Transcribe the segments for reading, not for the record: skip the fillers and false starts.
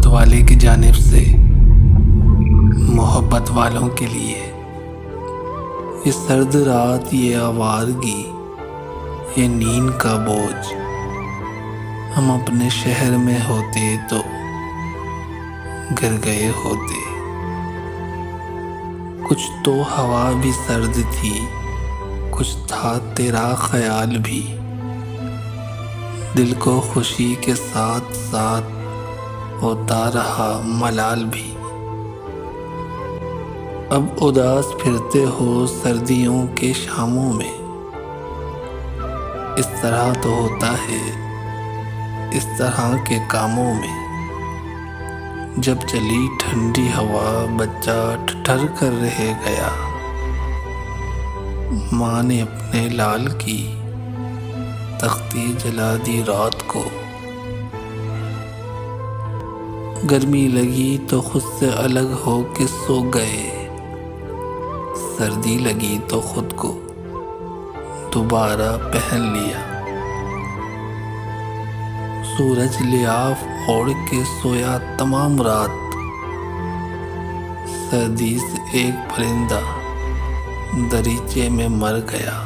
वाले की जानिब से मोहब्बत वालों के लिए। ये सर्द रात, ये आवारगी, ये नींद का बोझ, हम अपने शहर में होते तो गिर गए होते। कुछ तो हवा भी सर्द थी, कुछ था तेरा ख्याल भी, दिल को खुशी के साथ साथ होता रहा मलाल भी। अब उदास फिरते हो सर्दियों के शामों में, इस तरह तो होता है इस तरह के कामों में। जब चली ठंडी हवा, बच्चा ठठर कर रह गया, माँ ने अपने लाल की तख्ती जला दी रात को। गर्मी लगी तो खुद से अलग हो के सो गए, सर्दी लगी तो खुद को दोबारा पहन लिया। सूरज लियाफ ओढ़ के सोया तमाम रात, सर्दी से एक परिंदा दरीचे में मर गया।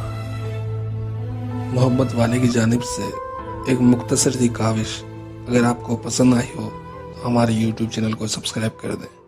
मोहब्बत वाले की जानिब से एक मुख्तसर सी काविश। अगर आपको पसंद आई हो तो हमारे YouTube चैनल को सब्सक्राइब कर दें।